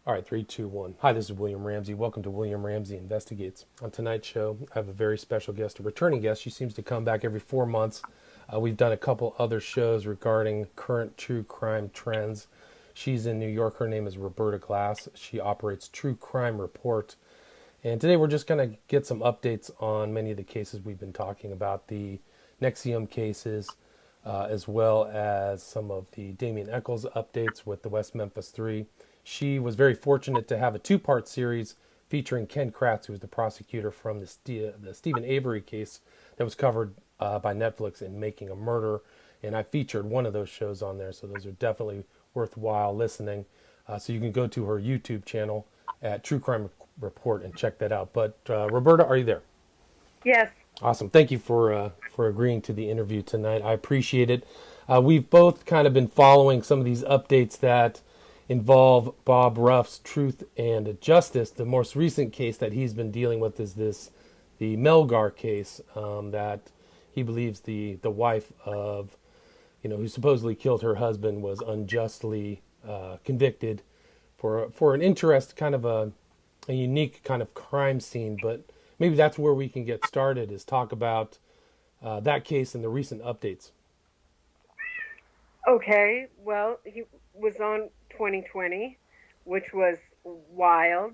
All right, three, two, one. Hi, this is William Ramsey. Welcome to William Ramsey Investigates. On tonight's show, I have a very special guest, a returning guest. She seems to come back every 4 months. We've done a couple other shows regarding current true crime trends. She's in New York. Her name is Roberta Glass. She operates True Crime Report. And today we're just going to get some updates on many of the cases we've been talking about, the Nexium cases, as well as some of the Damien Eccles updates with the West Memphis 3. She was very fortunate to have a two-part series featuring Ken Kratz, who was the prosecutor from the Stephen Avery case that was covered by Netflix in Making a Murder. And I featured one of those shows on there, so those are definitely worthwhile listening. So you can go to her YouTube channel at True Crime Report and check that out. But Roberta, are you there? Yes. Awesome. Thank you for agreeing to the interview tonight. I appreciate it. We've both kind of been following some of these updates that involve Bob Ruff's Truth and Justice. The most recent case that he's been dealing with is the Melgar case, that he believes the wife of, who supposedly killed her husband was unjustly convicted for an interest, kind of a unique kind of crime scene. But maybe that's where we can get started, is talk about that case and the recent updates. Okay. Well, he was on 2020, which was wild.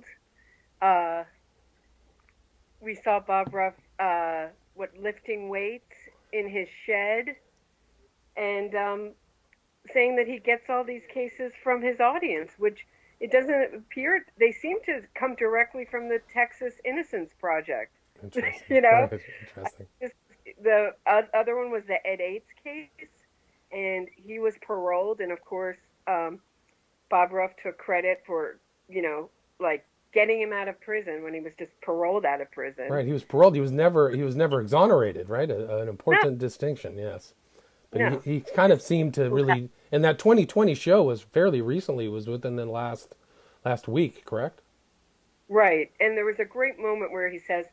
Uh, we saw Bob Ruff, lifting weights in his shed and saying that he gets all these cases from his audience, which it doesn't appear they seem to come directly from the Texas Innocence Project. Interesting. you know, Interesting. the other one was the Ed Aids case, and he was paroled, and of course, Bob Ruff took credit for, like getting him out of prison when he was just paroled out of prison. Right. He was paroled. He was never exonerated. Right. An No, important distinction. Yes. But he, no, he kind of seemed to really, and that 2020 show was fairly recently, was within the last week, correct? right. And there was a great moment where he says,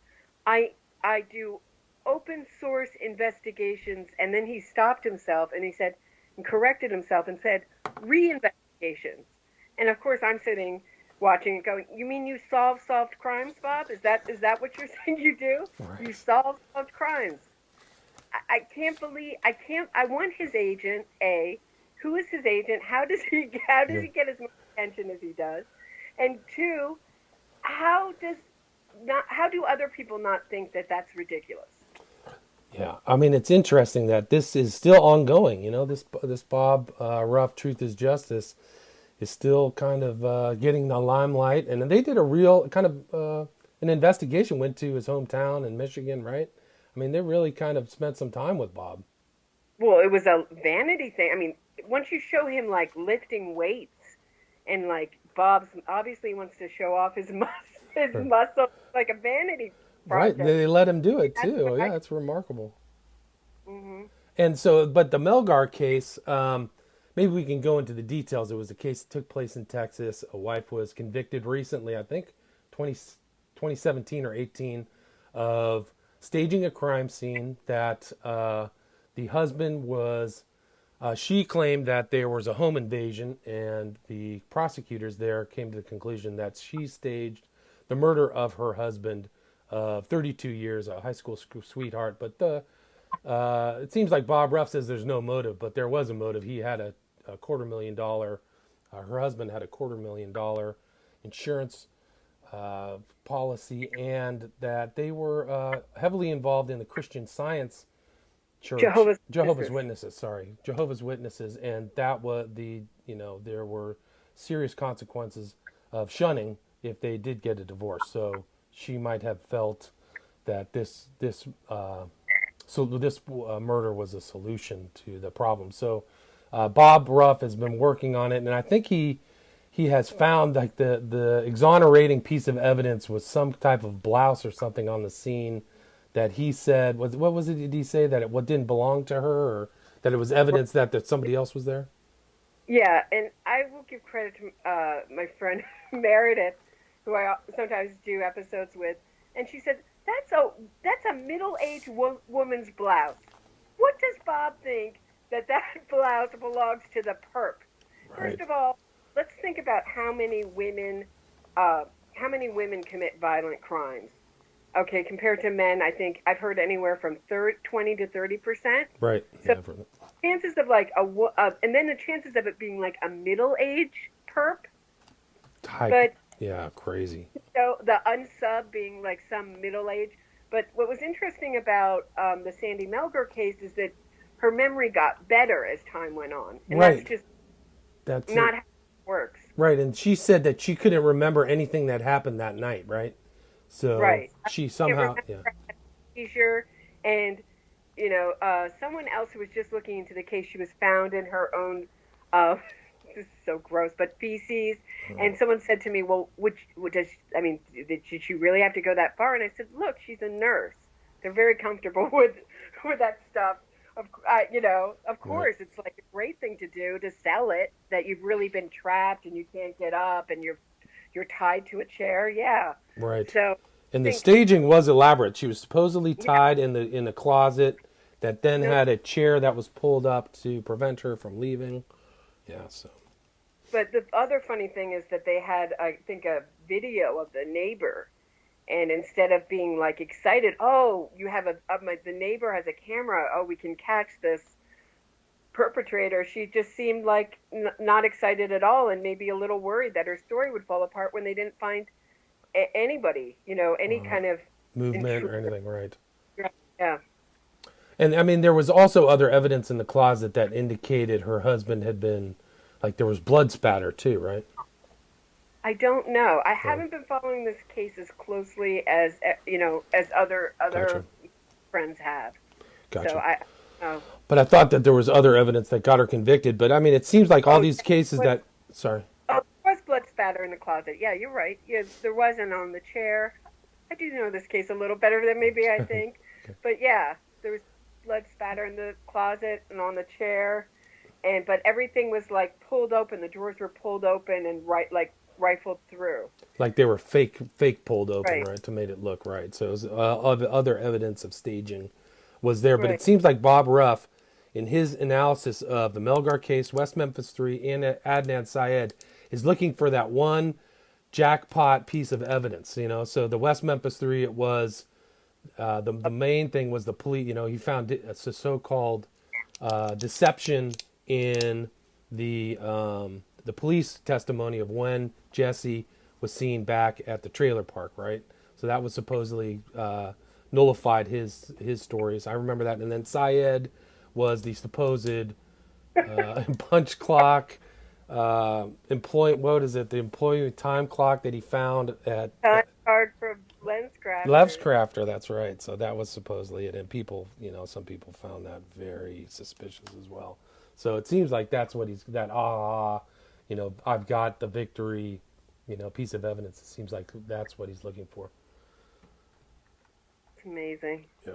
"I I do open source investigations," and then he stopped himself and he said, and corrected himself and said, "re-investigations." And of course, I'm sitting watching it going, "You mean you solved crimes, Bob? Is that what you're saying you do? You Right. solved crimes?" I can't believe I can't. I want his agent. A, who is his agent? How does Yeah. he get as much attention as he does? And two, how does not how do other people not think that that's ridiculous? Yeah. I mean, it's interesting that this is still ongoing. This Bob Ruff Truth is Justice is still kind of getting the limelight, and they did a real kind of an investigation. Went to his hometown in Michigan, right? I mean, they really kind of spent some time with Bob. Well, it was a vanity thing. I mean, once you show him like lifting weights and like Bob's obviously wants to show off his muscle like a vanity Right. project. They let him do it That's too. what I. Yeah, it's remarkable. Hmm. And so, but the Melgar case, maybe we can go into the details. It was a case that took place in Texas. A wife was convicted recently, I think 20 2017 or 18, of staging a crime scene that the husband was. She claimed that there was a home invasion, and the prosecutors there came to the conclusion that she staged the murder of her husband of 32 years, a high school sweetheart. But it seems like Bob Ruff says there's no motive, but there was a motive. He had a $250,000. Her husband had $250,000 insurance policy, and that they were heavily involved in the Christian Science church, Jehovah's Jehovah's Witnesses. Witnesses, sorry, Jehovah's Witnesses, and that was there were serious consequences of shunning if they did get a divorce. So she might have felt that this murder was a solution to the problem. So Bob Ruff has been working on it, and I think he has found like the exonerating piece of evidence was some type of blouse or something on the scene that he said was, what was it? Did he say that it what didn't belong to her, or that it was evidence that somebody else was there? Yeah, and I will give credit to my friend Meredith, who I sometimes do episodes with, and she said that's a middle-aged woman's blouse. What does Bob think that blouse belongs to the perp? First Right. of all, let's think about how many women commit violent crimes. Okay, compared to men, I think I've heard anywhere from 20 to 30%. Right. So Yeah. For the chances of and then the chances of it being like a middle age perp, type. but Yeah. Crazy. so the unsub being like some middle age. But what was interesting about the Sandy Melgar case is that her memory got better as time went on, and that's Right. just That's not it. how it works. Right. And she said that she couldn't remember anything that happened that night. Right. So Right. I she can't somehow. remember Yeah. a seizure, and someone else who was just looking into the case, she was found in her own, this is so gross, but feces. And someone said to me, well, did she really have to go that far? And I said, look, she's a nurse. They're very comfortable with that stuff. Of Right. course, it's like a great thing to do to sell it, that you've really been trapped and you can't get up and you're tied to a chair. Yeah. Right. So And I the think, staging was elaborate. She was supposedly yeah, tied in the closet that then no, had a chair that was pulled up to prevent her from leaving. Yeah. So. but the other funny thing is that they had, I think, a video of the neighbor, and instead of being like excited, oh, you have the neighbor has a camera, oh, we can catch this perpetrator, she just seemed like not excited at all, and maybe a little worried that her story would fall apart when they didn't find anybody, any kind of Movement or intruder. anything, right? Yeah. And I mean, there was also other evidence in the closet that indicated her husband had been, like, there was blood spatter too, right? I don't know. I Yeah, haven't been following this case as closely as as gotcha, other friends have. So gotcha. I oh But I thought that there was other evidence that got her convicted. But I mean, it seems like all oh these yeah, cases that, sorry, there was blood spatter in the closet. Yeah, you're right. Yeah, there wasn't on the chair. I do know this case a little better than maybe I think, but yeah, there was blood spatter in the closet and on the chair, but everything was like pulled open. The drawers were pulled open and rifled through. like they were fake pulled open, Right, right, to make it look right. So it was, other evidence of staging was there. But it right. seems like Bob Ruff, in his analysis of the Melgar case, West Memphis 3, and Adnan Syed, is looking for that one jackpot piece of evidence. So the West Memphis 3, it was the main thing was the police. He found a so-called deception in the police testimony of when Jesse was seen back at the trailer park, right? So that was supposedly nullified his stories. I remember that. And then Syed was the supposed punch clock, what is it? The employee time clock that he found Time card for LensCrafters. Levscrafter. That's right. So that was supposedly it, and people, some people found that very suspicious as well. So it seems like that's what he's I've got the victory, piece of evidence. It seems like that's what he's looking for. It's amazing. Yeah.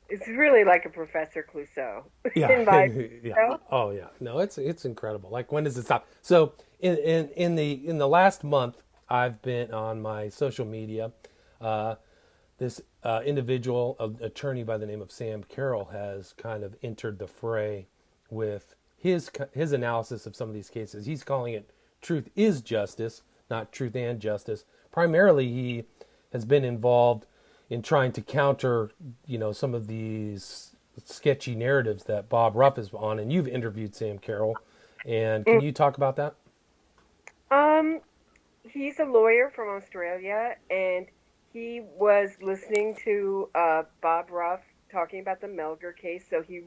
It's really like a Professor Clouseau Yeah, in my yeah. show. Oh yeah. No, it's incredible. Like, when does it stop? So in the last month, I've been on my social media. This individual, an attorney by the name of Sam Carroll, has kind of entered the fray with his analysis of some of these cases. He's calling it "Truth is Justice," not "Truth and Justice." Primarily, he has been involved in trying to counter, some of these sketchy narratives that Bob Ruff is on. And you've interviewed Sam Carroll, and can you talk about that? Um, he's a lawyer from Australia, and he was listening to Bob Ruff talking about the Melgar case, so he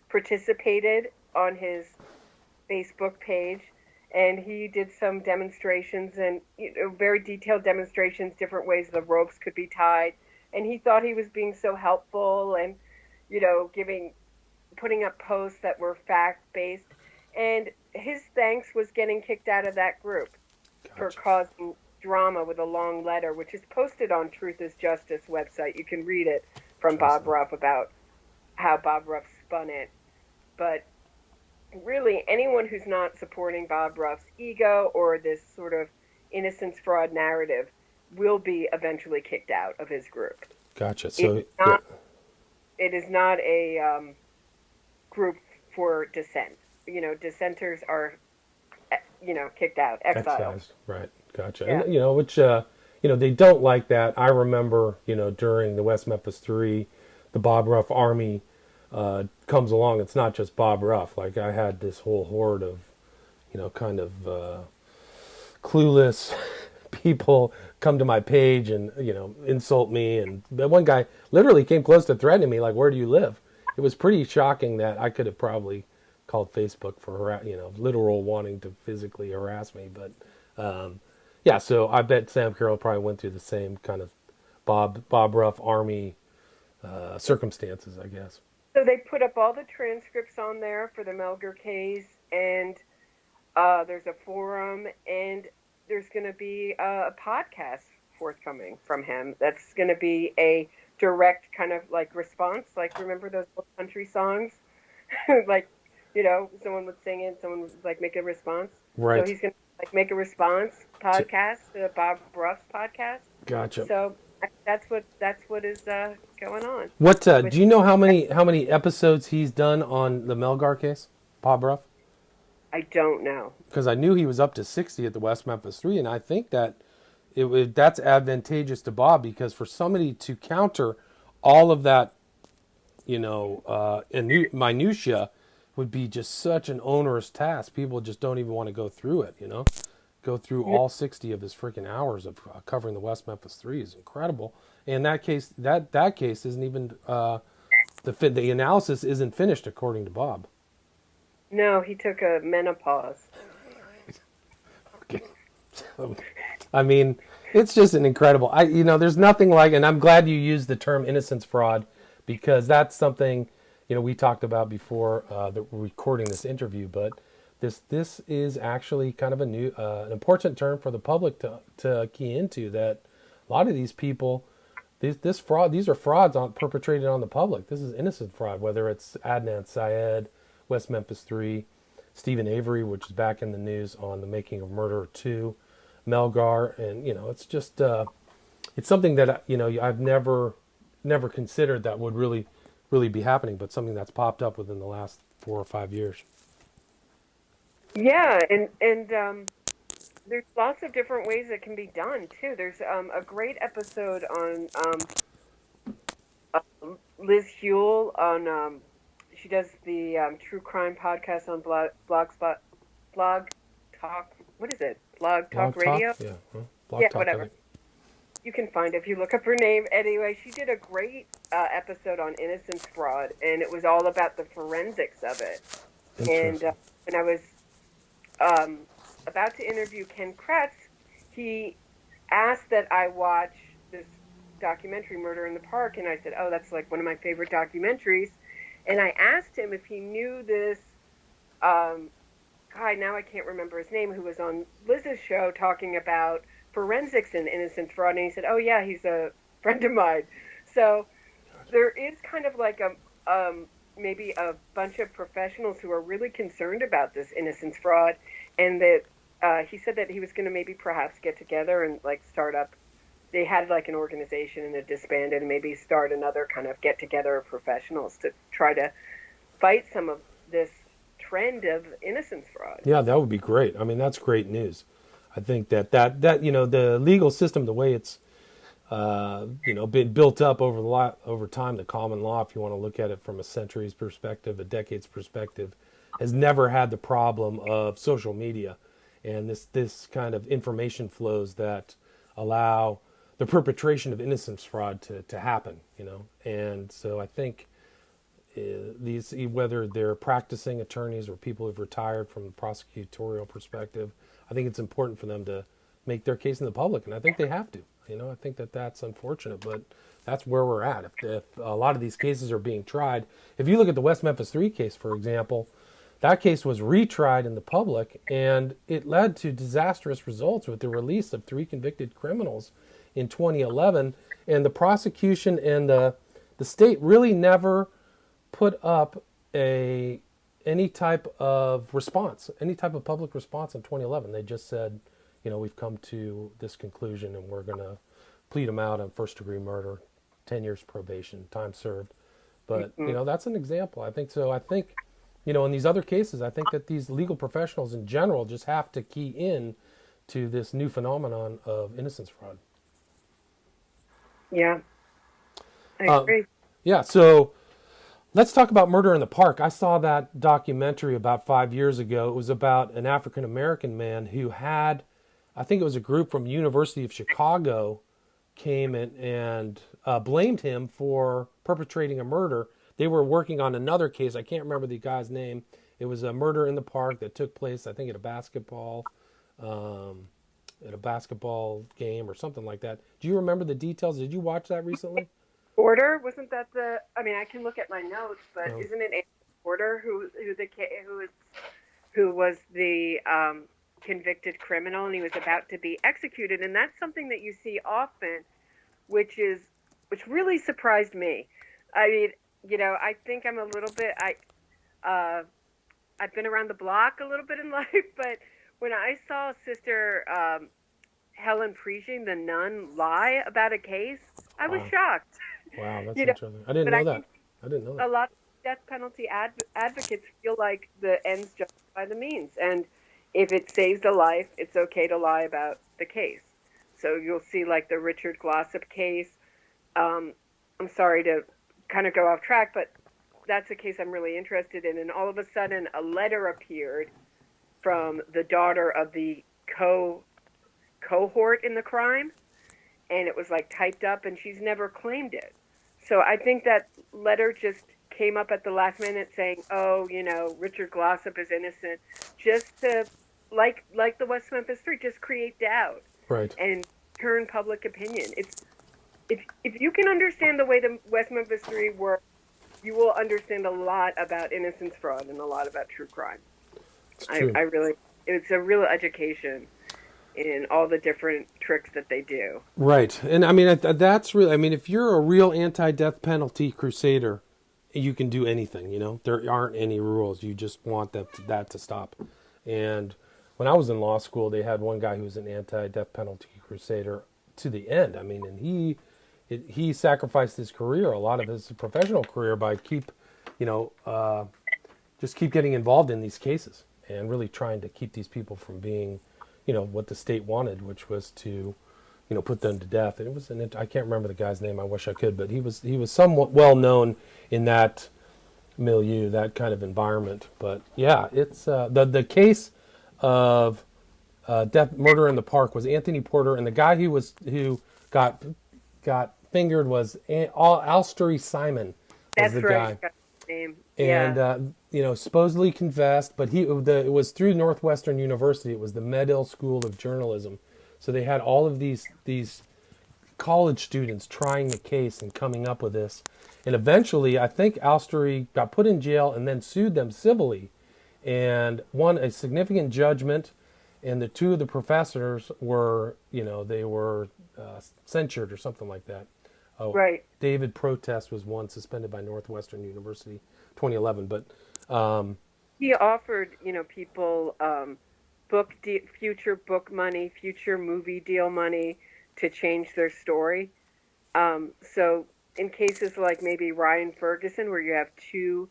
participated on his Facebook page, and he did some demonstrations and very detailed demonstrations, different ways the ropes could be tied, and he thought he was being so helpful and putting up posts that were fact based, and his thanks was getting kicked out of that group for Gotcha. causing drama with a long letter, which is posted on Truth is Justice website. You can read it from Bob Awesome. Ruff about how Bob Ruff spun it. But really, anyone who's not supporting Bob Ruff's ego or this sort of innocence fraud narrative will be eventually kicked out of his group. Gotcha. It's So yeah, not. It is not a group for dissent. Dissenters are kicked out, exiled. Excised, right? Gotcha. Yeah. And which they don't like that. I remember during the West Memphis Three, the Bob Ruff Army comes along. It's not just Bob Ruff. Like I had this whole horde of kind of clueless people come to my page and insult me. And one guy literally came close to threatening me, like, "Where do you live?" It was pretty shocking that I could have probably called Facebook for literal wanting to physically harass me. But yeah, so I bet Sam Carroll probably went through the same kind of Bob Ruff Army circumstances, I guess. So they put up all the transcripts on there for the Melger case, and there's a forum, and there's going to be a podcast forthcoming from him. That's going to be a direct kind of like response. Like, remember those old country songs? Like, someone would sing it, someone would like make a response. Right. So he's going to like make a response podcast, the Bob Ruff's podcast. Gotcha. So that's what is going on. What do you know how many episodes he's done on the Melgar case, Bob Ruff? I don't know. Because I knew he was up to 60 at the West Memphis 3, and I think that that's advantageous to Bob, because for somebody to counter all of that, minutia would be just such an onerous task. People just don't even want to go through it, Go through all 60 of his freaking hours of covering the West Memphis 3 is incredible. And that case isn't even, the analysis isn't finished, according to Bob. No, he took a menopause. Okay. I mean, it's just an incredible. There's nothing like, and I'm glad you used the term innocence fraud, because that's something we talked about before that we're recording this interview. But this is actually kind of an important term for the public to key into. That a lot of these people, these are frauds perpetrated on the public. This is innocent fraud, whether it's Adnan Syed, West Memphis 3, Stephen Avery, which is back in the news on The Making of Murderer 2, Melgar, and it's just it's something that I've never considered that would really be happening, but something that's popped up within the last 4 or 5 years. Yeah, and there's lots of different ways it can be done too. There's a great episode on Liz Huell on. She does the true crime podcast on Blog Talk. What is it? Blog Talk Radio? Yeah. Blog Talk, whatever. You can find it if you look up her name. Anyway, she did a great episode on innocence fraud, and it was all about the forensics of it. And when I was about to interview Ken Kretz, he asked that I watch this documentary, Murder in the Park, and I said, "Oh, that's like one of my favorite documentaries." And I asked him if he knew this guy, now I can't remember his name, who was on Liz's show talking about forensics and innocence fraud. And he said, "Oh, yeah, he's a friend of mine." So there is kind of like maybe a bunch of professionals who are really concerned about this innocence fraud. And that he said that he was going to maybe perhaps get together and like start up. They had like an organization and it disbanded, and maybe start another kind of get together of professionals to try to fight some of this trend of innocence fraud. Yeah, that would be great. I mean, that's great news. I think that the legal system, the way it's been built up over time, the common law, if you want to look at it from a century's perspective, a decade's perspective, has never had the problem of social media and this kind of information flows that allow the perpetration of innocence fraud to happen, And so I think these, whether they're practicing attorneys or people who've retired from the prosecutorial perspective, I think it's important for them to make their case in the public, and I think they have to. I think that's unfortunate, but that's where we're at. If a lot of these cases are being tried, if you look at the West Memphis 3 case, for example, that case was retried in the public, and it led to disastrous results with the release of 3 convicted criminals in 2011, and the prosecution and the state really never put up any type of response, any type of public response in 2011. They just said, we've come to this conclusion and we're going to plead him out on first-degree murder, 10 years probation, time served. But, that's an example. I think so. I think In these other cases, I think that these legal professionals in general just have to key in to this new phenomenon of innocence fraud. Yeah, I Um, agree. yeah, so let's talk about Murder in the Park. I saw that documentary about 5 years ago. It was about an African American man who had, I think it was a group from University of Chicago came in and blamed him for perpetrating a murder. They were working on another case. I can't remember the guy's name. It was a murder in the park that took place, I think, um, at a basketball game or something like that. Do you remember the details? Did you watch that recently? Porter, wasn't that the? I mean, I can look at my notes, but No. isn't it Aaron Porter who was the convicted criminal, and he was about to be executed? And that's something that you see often, which really surprised me. I mean, I think I'm a little bit uh, I've been around the block a little bit in life, but when I saw Sister Helen Preaching, the nun, lie about a case, I was Wow. shocked. Wow, that's you know, interesting. I didn't but know I that. think I didn't know a that. lot of death penalty advocates feel like the ends justify the means, and if it saves a life, it's okay to lie about the case. So you'll see, like the Richard Glossop case. Um, I'm sorry to kind of go off track, but that's a case I'm really interested in. And all of a sudden, a letter appeared from the daughter of the cohort in the crime, and it was like typed up, and she's never claimed it. So I think that letter just came up at the last minute saying, "Oh, Richard Glossop is innocent," just to like the West Memphis Three, just create doubt Right. and turn public opinion. It's if you can understand the way the West Memphis Three work, you will understand a lot about innocence fraud and a lot about true crime. It's I, true. I really, it's a real education in all the different tricks that they do. Right. And I mean, that's really, I mean, if you're a real anti death penalty crusader, you can do anything, There aren't any rules. You just want that to stop. And when I was in law school, they had one guy who was an anti death penalty crusader to the end. I mean, and he sacrificed his career, a lot of his professional career, by just keep getting involved in these cases and really trying to keep these people from being, what the state wanted, which was to, put them to death. And it was I can't remember the guy's name. I wish I could, but he was somewhat well known in that milieu, that kind of environment. But yeah, it's the case of death murder in the park was Anthony Porter, and the guy who got fingered was Alstery Simon was the That's right. guy. Got the name. And Yeah. supposedly confessed, but it was through Northwestern University. It was the Medill School of Journalism, so they had all of these college students trying the case and coming up with this, and eventually, I think Alstery got put in jail and then sued them civilly, and won a significant judgment. And the two of the professors were, they were censured or something like that. Oh, Right. David Protest was one suspended by Northwestern University, 2011. But He offered, people future book money, future movie deal money to change their story. So in cases like maybe Ryan Ferguson, where you have two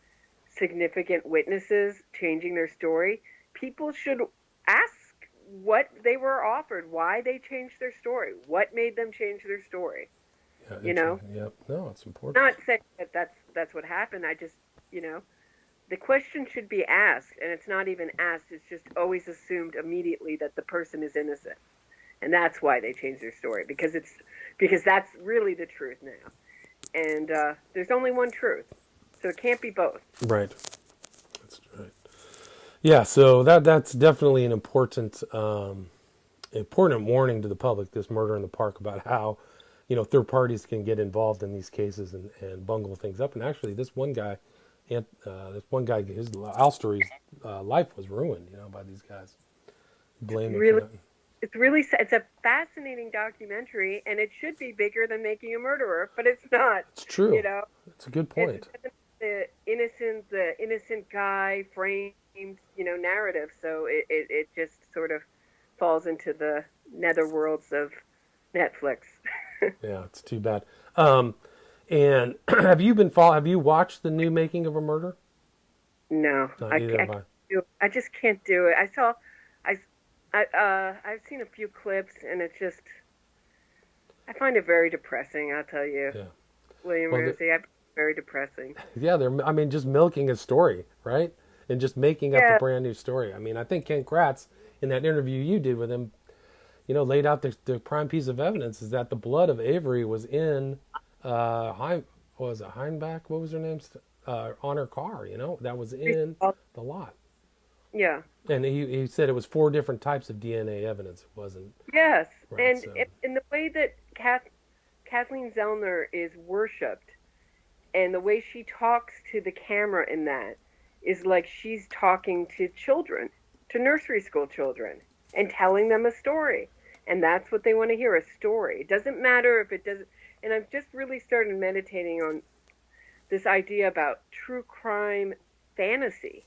significant witnesses changing their story, people should ask what they were offered, why they changed their story, what made them change their story. yeah, You know, yeah, no, it's important. not saying that that's what happened. I just, the question should be asked, and it's not even asked. It's just always assumed immediately that the person is innocent, and that's why they changed their story, because that's really the truth now, and there's only one truth, so it can't be both. Right, that's right. Yeah, so that's definitely an important warning to the public. This murder in the park, about how third parties can get involved in these cases and bungle things up. And actually, this one guy, his Alstery's life was ruined, by these guys blaming for Really, that. it's a fascinating documentary, and it should be bigger than Making a Murderer, but it's not. It's You true. know, It's a good it's point. the innocent guy framed, narrative. So it just sort of falls into the netherworlds of Netflix. Yeah, it's too bad. And have you watched the new Making of a Murder? No, Not either I of can't I. do it. I just can't do it. I, I've seen a few clips, and it's just, I find it very depressing. I'll tell you, Yeah. William Well, Ramsey, I find it very depressing. yeah, they're, I mean, just milking a story, right? And just making up a Yeah, brand new story. I mean, I think Ken Kratz, in that interview you did with him, laid out the prime piece of evidence is that the blood of Avery was in, what was it, Heinbach? What was her name? On her car, that was in the lot. yeah. And he said it was four different types of DNA evidence. It wasn't, Yes, right? and So, in the way that Kathleen Zellner is worshipped, and the way she talks to the camera in that is like she's talking to children, to nursery school children, and telling them a story. And that's what they want to hear, a story. It doesn't matter if it doesn't. And I've just really started meditating on this idea about true crime fantasy.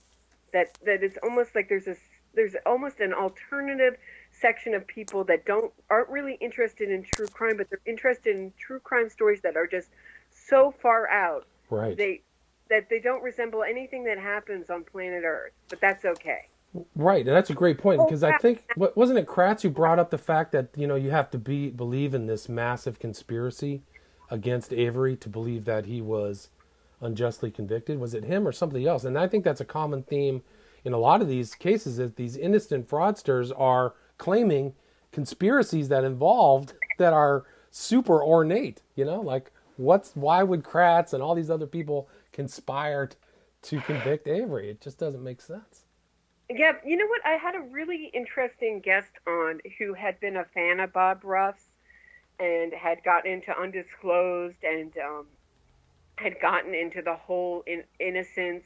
That it's almost like there's almost an alternative section of people that aren't really interested in true crime, but they're interested in true crime stories that are just so far out right. they that they don't resemble anything that happens on planet Earth. But that's okay. Right, and that's a great point Oh, because I think wasn't it Kratz who brought up the fact that you have to believe in this massive conspiracy against Avery to believe that he was unjustly convicted. Was it him or somebody else? And I think that's a common theme in a lot of these cases that these innocent fraudsters are claiming conspiracies that involved that are super ornate. Like why would Kratz and all these other people conspire to convict Avery? It just doesn't make sense. yeah, you know what? I had a really interesting guest on who had been a fan of Bob Ruff's and had gotten into Undisclosed and had gotten into the whole Innocence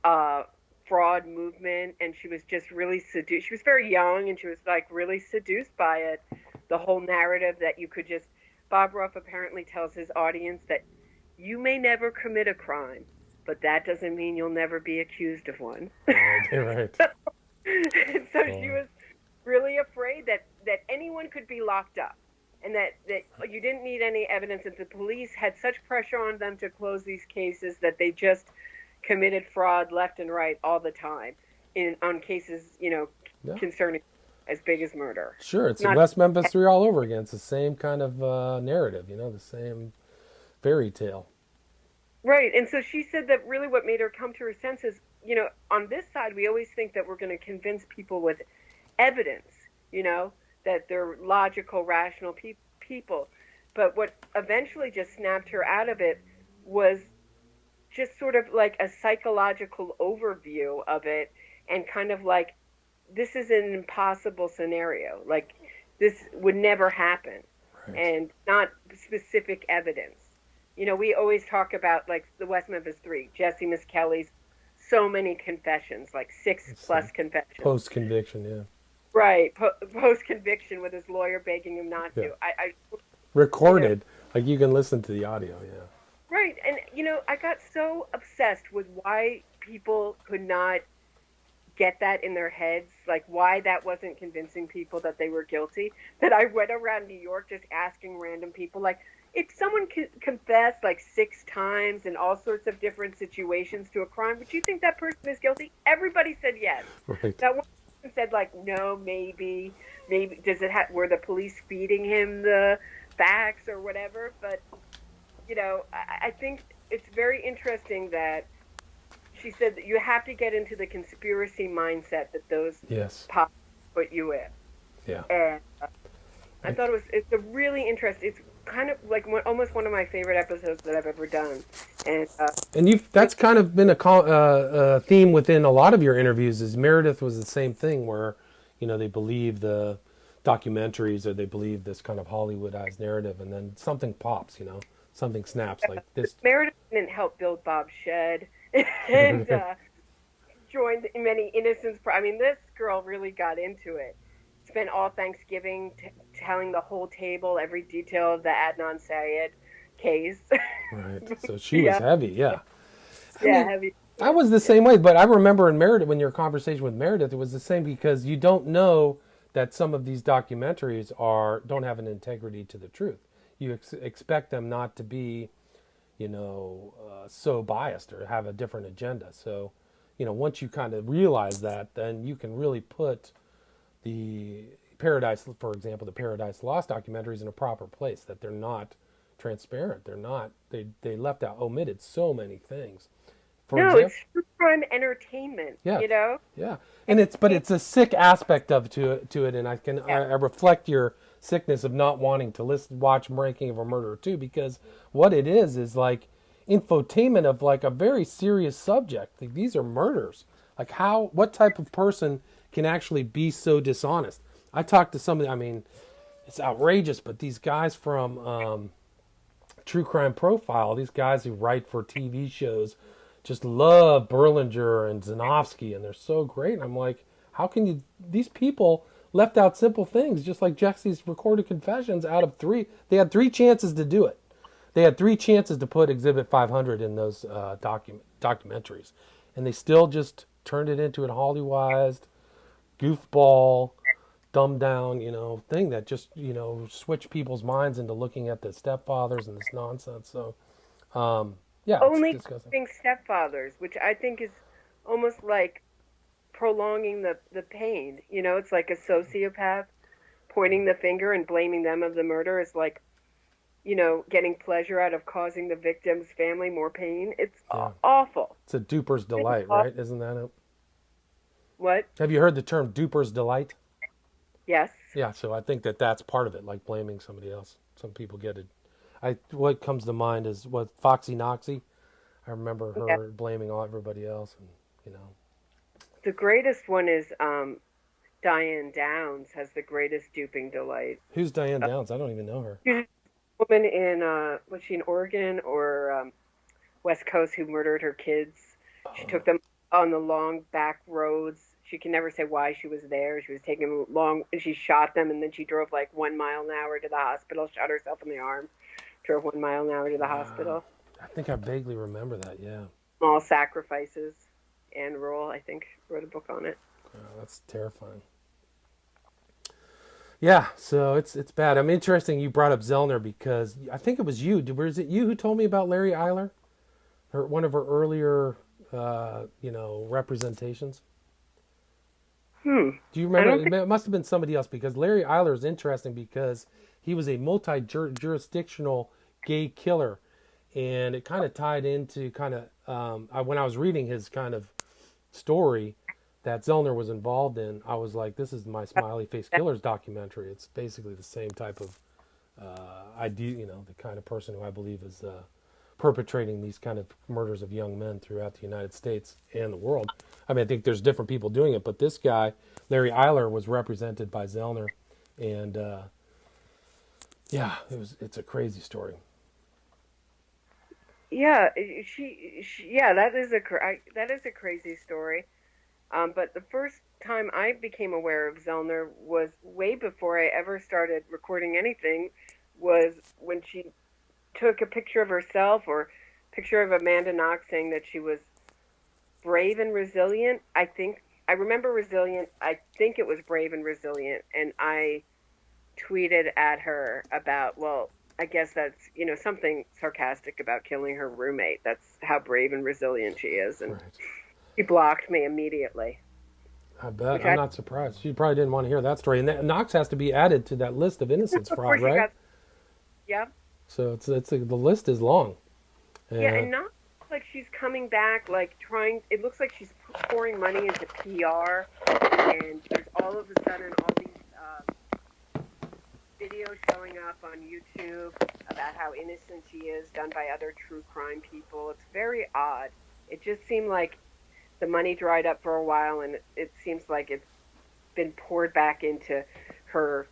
uh, fraud movement, and she was just really seduced. She was very young, and she was like really seduced by it. The whole narrative that you could just. Bob Ruff apparently tells his audience that you may never commit a crime, but that doesn't mean you'll never be accused of one. Right, right. And so she Boy. was really afraid that anyone could be locked up and that you didn't need any evidence, that the police had such pressure on them to close these cases that they just committed fraud left and right all the time on cases, Yeah. concerning as big as murder. Sure, it's Not West Memphis 3 all over again. It's the same kind of narrative, the same fairy tale. right. And so she said that really what made her come to her senses, on this side, we always think that we're going to convince people with evidence, that they're logical, rational people. But what eventually just snapped her out of it was just sort of like a psychological overview of it and kind of like, this is an impossible scenario. Like, this would never happen Right. and not specific evidence. We always talk about like the West Memphis Three, Jesse Miss Kelly's so many confessions, like six It's plus confessions. post conviction, yeah. Right, post conviction with his lawyer begging him not Yeah. to. You know, Recorded, like you can listen to the audio, yeah. right, and I got so obsessed with why people could not get that in their heads, like why that wasn't convincing people that they were guilty, that I went around New York just asking random people, like, if someone confessed like 6 times in all sorts of different situations to a crime, would you think that person is guilty? Everybody said yes. Right. That one person said like, no, maybe, does it were the police feeding him the facts or whatever? But I think it's very interesting that she said that you have to get into the conspiracy mindset that those Yes. pop put you in. Yeah. And I thought it's a really interesting. It's kind of like almost one of my favorite episodes that I've ever done. And And that's kind of been a theme within a lot of your interviews. Is Meredith was the same thing where, they believe the documentaries or they believe this kind of Hollywoodized narrative, and then something pops, something snaps like this. Meredith didn't help build Bob's Shed and joined many Innocence. I mean, this girl really got into it. Spent all Thanksgiving telling the whole table every detail of the Adnan Syed case. Right. So she was heavy, yeah. Yeah, heavy. I was the same way, but I remember in Meredith, when your conversation with Meredith, it was the same because you don't know that some of these documentaries don't have an integrity to the truth. You expect them not to be, so biased or have a different agenda. So, once you kind of realize that, then you can really put the Paradise, for example, the Paradise Lost documentaries in a proper place, that they're not transparent. They're not, they left out, omitted so many things. For No, it's example, true crime entertainment, yeah, you know? yeah. And but it's a sick aspect to it. And Yeah. I reflect your sickness of not wanting to watch Ranking of a Murderer too, because what it is like infotainment of like a very serious subject. Like, these are murders. Like, what type of person can actually be so dishonest? I talked to somebody, I mean, it's outrageous, but these guys from True Crime Profile, these guys who write for TV shows, just love Berlinger and Zanofsky, and they're so great. And I'm like, how can you? These people left out simple things, just like Jesse's recorded confessions. Out of three, they had three chances to do it. They had three chances to put Exhibit 500 in those documentaries, and they still just turned it into an Hollywoodized goofball, dumbed down, thing that just, switched people's minds into looking at the stepfathers and this nonsense. So, yeah, it's Only disgusting. being stepfathers, which I think is almost like prolonging the pain. You know, it's like a sociopath pointing the finger and blaming them of the murder is like, getting pleasure out of causing the victim's family more pain. It's Yeah. awful. It's a duper's delight, right? Isn't that it? What? Have you heard the term duper's delight? Yes. Yeah, so I think that's part of it, like blaming somebody else. Some people get it. What comes to mind is Foxy Noxie. I remember Yeah. her blaming everybody else, and The greatest one is Diane Downs has the greatest duping delight. Who's Diane Downs? I don't even know her. She's a woman in was she in Oregon or West Coast who murdered her kids. She took them on the long back roads. She can never say why she was there. She was taking them long. She shot them, and then she drove like 1 mile an hour to the hospital. Shot herself in the arm. Drove 1 mile an hour to the hospital. I think I vaguely remember that. Yeah. Small Sacrifices. Anne Rule, I think, wrote a book on it. That's terrifying. Yeah, so it's bad. I'm interesting you brought up Zellner because I think it was you. Was it you who told me about Larry Eiler? One of her earlier, representations. Do you remember? It must have been somebody else because Larry Eiler is interesting because he was a multi-jurisdictional gay killer. And it kind of tied into when I was reading his kind of story that Zellner was involved in, I was like, this is my Smiley Face Killers documentary. It's basically the same type of idea, the kind of person who I believe is perpetrating these kind of murders of young men throughout the United States and the world. I mean, I think there's different people doing it, but this guy, Larry Eiler, was represented by Zellner. And it's a crazy story. Yeah, that is a crazy story. But the first time I became aware of Zellner was way before I ever started recording anything, was when she took a picture of herself or picture of Amanda Knox saying that she was brave and resilient. I remember resilient. I think it was brave and resilient. And I tweeted at her about, well, I guess that's, something sarcastic about killing her roommate. That's how brave and resilient she is. And she blocked me immediately. I bet. I'm not surprised. She probably didn't want to hear that story. And Knox has to be added to that list of innocence fraud, right? Yeah. So the list is long. And not like she's coming back, like it looks like she's pouring money into PR. And there's all of a sudden all these videos showing up on YouTube about how innocent she is, done by other true crime people. It's very odd. It just seemed like the money dried up for a while, and it seems like it's been poured back into her,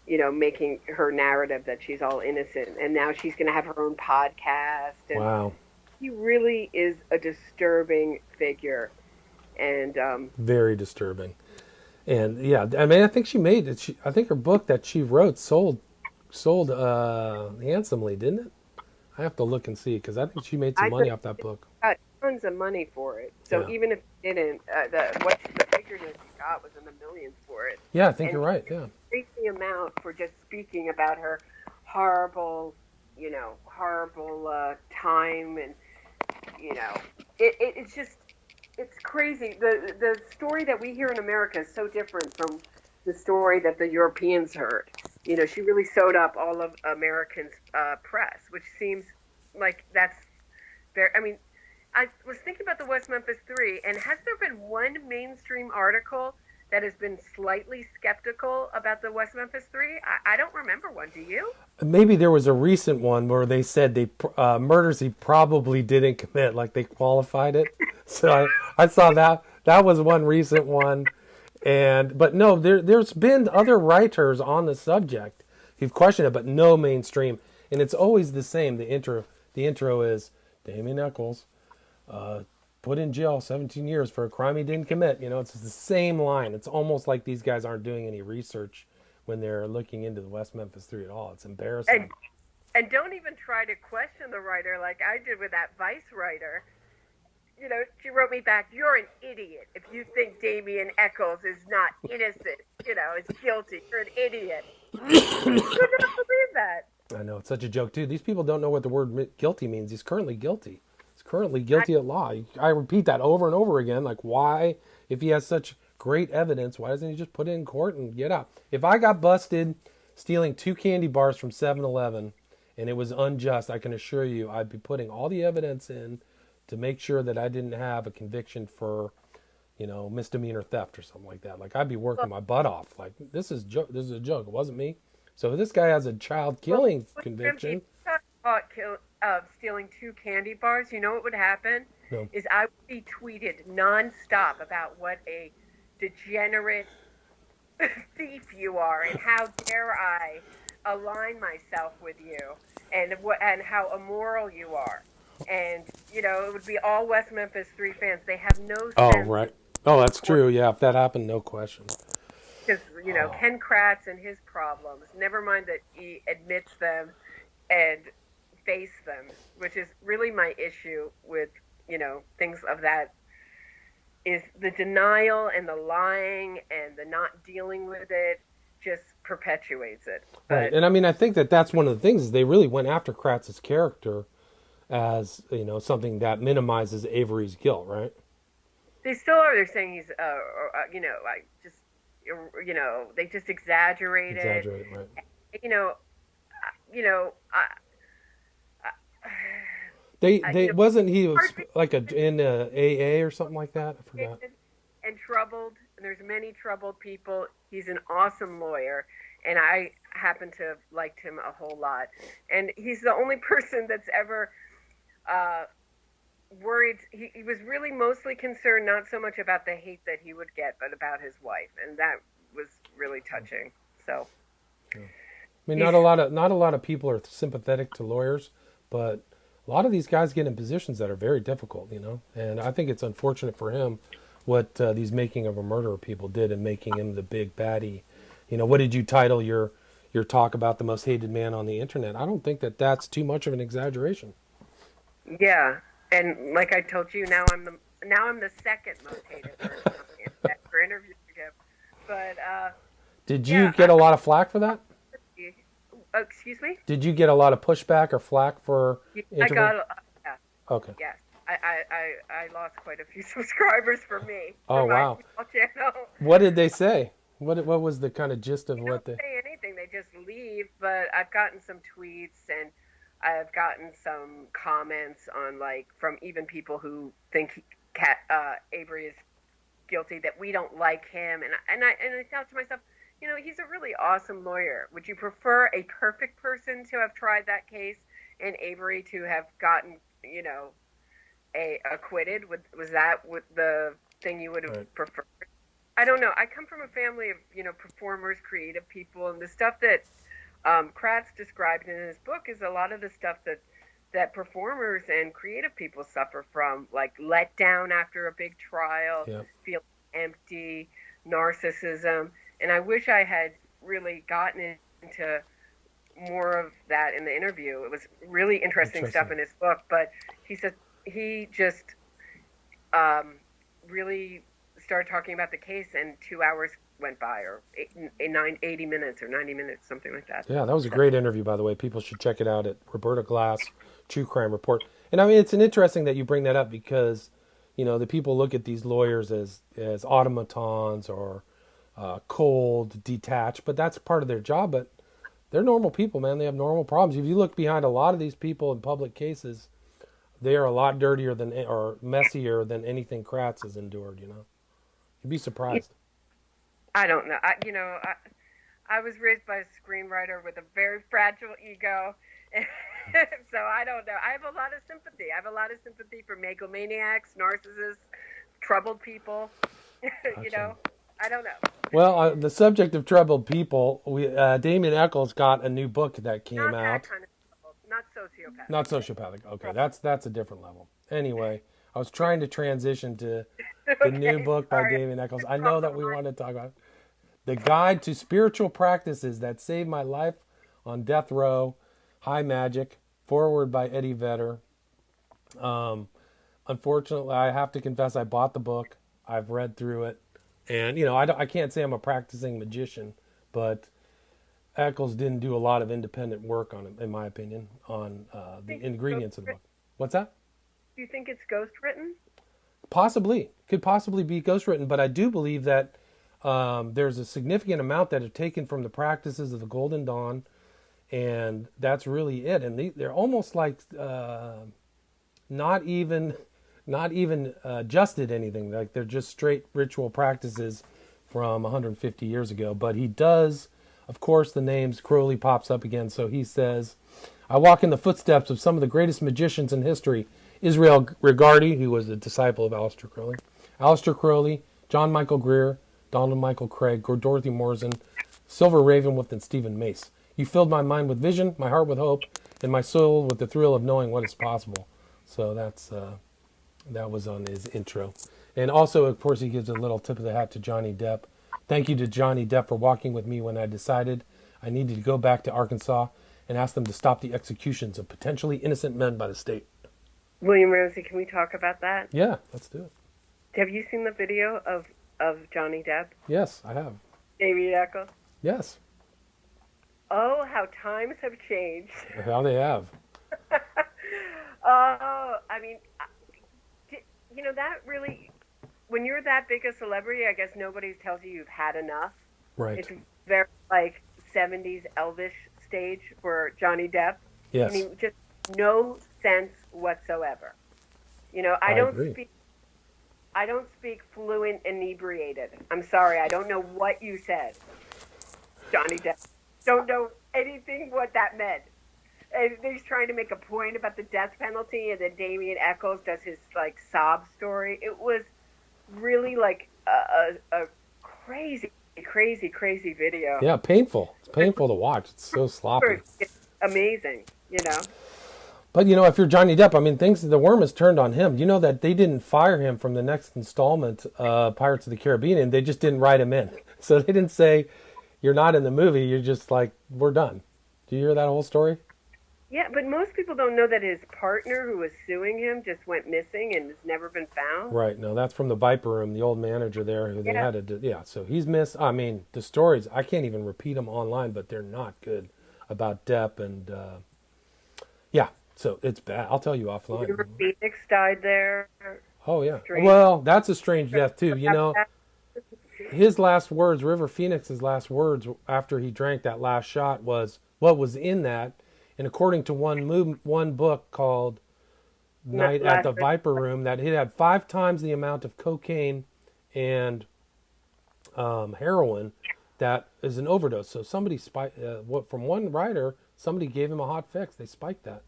making her narrative that she's all innocent. And now she's going to have her own podcast. And wow. She really is a disturbing figure. And very disturbing. And yeah, I mean, I think she made it. I think her book that she wrote sold handsomely, didn't it? I have to look and see because I think she made some money off that book. Got tons of money for it. So even if it didn't, the figure that she got was in the millions for it. Yeah, I think you're right. Yeah, crazy amount for just speaking about her horrible time, and it's just it's crazy. The story that we hear in America is so different from the story that the Europeans heard. You know, she really sewed up all of Americans' press, which seems like that's very. I mean, I was thinking about the West Memphis Three, and has there been one mainstream article that has been slightly skeptical about the West Memphis Three? I don't remember one. Do you? Maybe there was a recent one where they said they murders he probably didn't commit, like they qualified it. So I saw that. That was one recent one. But no, there's been other writers on the subject who've questioned it, but no mainstream. And it's always the same. The intro is Damien Eccles, put in jail 17 years for a crime he didn't commit. You know, it's the same line. It's almost like these guys aren't doing any research when they're looking into the West Memphis 3 at all. It's embarrassing. And don't even try to question the writer like I did with that Vice writer. You know, she wrote me back, "You're an idiot if you think Damien Eccles is not innocent, you know, is guilty. You're an idiot." I couldn't believe that. I know, it's such a joke, too. These people don't know what the word guilty means. He's currently guilty. He's currently guilty at law. I repeat that over and over again. Like, why, if he has such great evidence, why doesn't he just put it in court and get out? If I got busted stealing 2 candy bars from 7-Eleven and it was unjust, I can assure you I'd be putting all the evidence in to make sure that I didn't have a conviction for, you know, misdemeanor theft or something like that. Like, I'd be working my butt off. Like, this is a joke. It wasn't me. So if this guy has a child killing conviction. Stealing 2 candy bars, you know what would happen? No. Is I would be tweeted nonstop about what a degenerate thief you are and how dare I align myself with you and how immoral you are. And, you know, it would be all West Memphis 3 fans. They have no sense. Oh, right. Oh, that's true. Yeah, if that happened, no question. Because, you know, Ken Kratz and his problems, never mind that he admits them and face them, which is really my issue with, you know, things of that, is the denial and the lying and the not dealing with it just perpetuates it. Right. And I mean, I think that's one of the things is they really went after Kratz's character as, you know, something that minimizes Avery's guilt, right? They still are. They're saying he's, you know, like just, you know, they just exaggerate it. Exaggerate, right? You know, wasn't he was like in AA or something like that? I forgot. And troubled. And there's many troubled people. He's an awesome lawyer, and I happen to have liked him a whole lot. And he's the only person that's ever worried. He was really mostly concerned not so much about the hate that he would get, but about his wife, and that was really touching. So, yeah. I mean, not a lot of people are sympathetic to lawyers, but a lot of these guys get in positions that are very difficult, you know. And I think it's unfortunate for him what these Making of a Murderer people did in making him the big baddie. You know, what did you title your talk about the most hated man on the internet? I don't think that's too much of an exaggeration. Yeah, and like I told you, now I'm the second most hated person on the internet for interviewing him. But did you get a lot of flack for that? Excuse me? Did you get a lot of pushback or flack for interviewing? I got, yeah. Okay. Yes. I lost quite a few subscribers for me. Oh, wow. Channel. What did they say? What was the kind of gist of they what they... don't say anything. They just leave, but I've gotten some tweets and I've gotten some comments on, like, from even people who think Avery is guilty, that we don't like him. And I thought to myself, you know, he's a really awesome lawyer. Would you prefer a perfect person to have tried that case and Avery to have gotten, you know, acquitted? Was that the thing you would have preferred? I don't know. I come from a family of, you know, performers, creative people, and the stuff that Kratz described in his book is a lot of the stuff that performers and creative people suffer from, like letdown after a big trial, feel empty, narcissism. And I wish I had really gotten into more of that in the interview. It was really interesting stuff in his book, but he said he just really started talking about the case, and 2 hours went by, or 80 minutes or 90 minutes, something like that. Yeah, that was a great interview, by the way. People should check it out at Roberta Glass, True Crime Report. And I mean, it's interesting that you bring that up because, The people look at these lawyers as automatons or cold, detached, but that's part of their job. But they're normal people, man. They have normal problems. If you look behind a lot of these people in public cases, they are a lot dirtier than or messier than anything Kratz has endured. You'd be surprised. I don't know. I was raised by a screenwriter with a very fragile ego. So I don't know. I have a lot of sympathy. I have a lot of sympathy for megalomaniacs, narcissists, troubled people. Gotcha. I don't know. Well, the subject of troubled people, Damien Eccles got a new book that came Not out. that kind of trouble. Not sociopathic. Not sociopathic. Okay, that's a different level. Anyway, I was trying to transition to the new book by Sorry. Damien Eccles. I know that we want to talk about The Guide to Spiritual Practices That Saved My Life on Death Row, High Magic, forward by Eddie Vedder. Unfortunately, I have to confess I bought the book. I've read through it. And, I can't say I'm a practicing magician, but Eccles didn't do a lot of independent work on it, in my opinion, on the ingredients of the book. What's that? Do you think it's ghost written? Possibly. Could possibly be ghostwritten, but I do believe that there's a significant amount that are taken from the practices of the Golden Dawn, and that's really it. And they're almost like not even adjusted anything. Like they're just straight ritual practices from 150 years ago. But he does, of course, the names Crowley pops up again. So he says, I walk in the footsteps of some of the greatest magicians in history. Israel Regardie, who was a disciple of Aleister Crowley, John Michael Greer, Donald Michael Craig, Dorothy Morrison, Silver Ravenwolf, and Stephen Mace. You filled my mind with vision, my heart with hope, and my soul with the thrill of knowing what is possible. So that was on his intro. And also, of course, he gives a little tip of the hat to Johnny Depp. Thank you to Johnny Depp for walking with me when I decided I needed to go back to Arkansas and ask them to stop the executions of potentially innocent men by the state. William Ramsey, can we talk about that? Yeah, let's do it. Have you seen the video of Johnny Depp? Yes, I have. Damien Eccles? Yes. Oh, how times have changed. How they have. Oh, I mean, that really, when you're that big a celebrity, I guess nobody tells you you've had enough. Right. It's very like 70s Elvish stage for Johnny Depp. Yes. I mean, just no sense whatsoever. I don't agree. speak fluent inebriated. I'm sorry, I don't know what you said, Johnny Depp. Don't know anything what that meant. And he's trying to make a point about the death penalty, and then Damien Eccles does his sob story. It was really like a crazy, crazy, crazy video. Yeah, painful. It's painful to watch. It's so sloppy. It's amazing, But if you're Johnny Depp, I mean, the worm has turned on him. You know that they didn't fire him from the next installment, Pirates of the Caribbean, and they just didn't write him in. So they didn't say, "You're not in the movie." You're just like, "We're done." Do you hear that whole story? Yeah, but most people don't know that his partner who was suing him just went missing and has never been found. Right. No, that's from the Viper Room, the old manager there who they Yeah. had to. Yeah. So he's missed. I mean, the stories I can't even repeat them online, but they're not good about Depp and yeah. So it's bad. I'll tell you offline. River Phoenix died there. Oh yeah. Strange. Well, that's a strange death too. His last words, River Phoenix's last words after he drank that last shot was, "What was in that?" And according to one book called Night at the Viper Room, that it had 5 times the amount of cocaine and heroin that is an overdose. So somebody from one writer, somebody gave him a hot fix. They spiked that.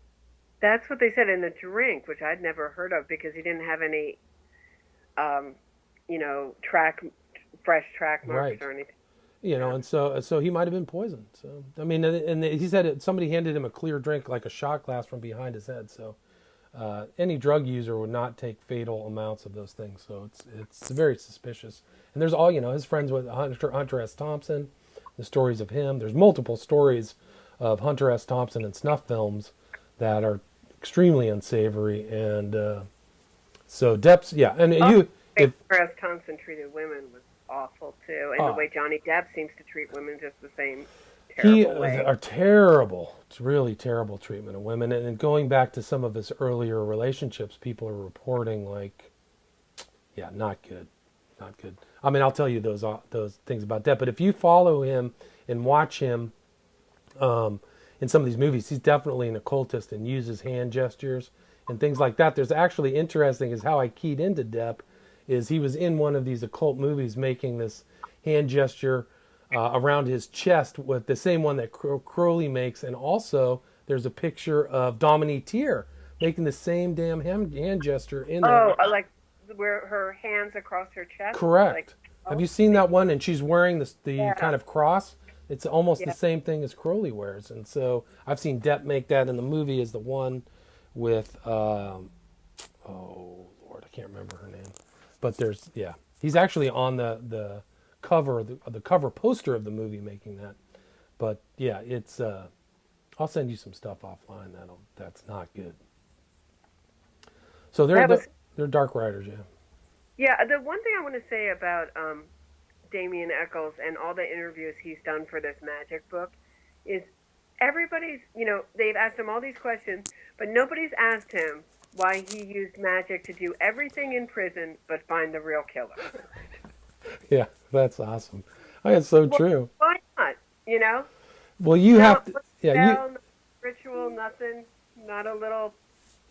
That's what they said in the drink, which I'd never heard of because he didn't have any, fresh track marks or anything. And so he might have been poisoned. So I mean, and he said somebody handed him a clear drink, like a shot glass, from behind his head. So any drug user would not take fatal amounts of those things. So it's very suspicious. And there's all his friends with Hunter S. Thompson, the stories of him. There's multiple stories of Hunter S. Thompson in snuff films that are extremely unsavory. And so Depp's Hunter S. Thompson treated women was awful too, and the way Johnny Depp seems to treat women just the same terrible way. It's really terrible treatment of women. And going back to some of his earlier relationships, people are reporting like Yeah, not good. Not good. I mean, I'll tell you those things about Depp, but if you follow him and watch him in some of these movies, he's definitely an occultist and uses hand gestures and things like that. There's actually interesting is how I keyed into Depp is he was in one of these occult movies making this hand gesture around his chest with the same one that Crowley makes, and also there's a picture of Dominique Tier making the same damn hand gesture in there. Oh, I like where her hands across her chest. Like, Correct. Have oh, you seen that one? And she's wearing the yeah, kind of cross. It's almost the yeah. same thing as Crowley wears, and so I've seen Depp make that in the movie as the one with oh Lord, I can't remember her name, but there's he's actually on the cover the cover poster of the movie making that, but yeah, it's I'll send you some stuff offline that's not good. So That was they're dark riders, yeah. yeah. The one thing I want to say about Damien Eccles and all the interviews he's done for this magic book is everybody's, they've asked him all these questions, but nobody's asked him why he used magic to do everything in prison but find the real killer. Yeah, that's awesome. I mean, it's so Well, true. why not? You know? Well, you No have to, yeah, spell, no ritual, nothing, not a little,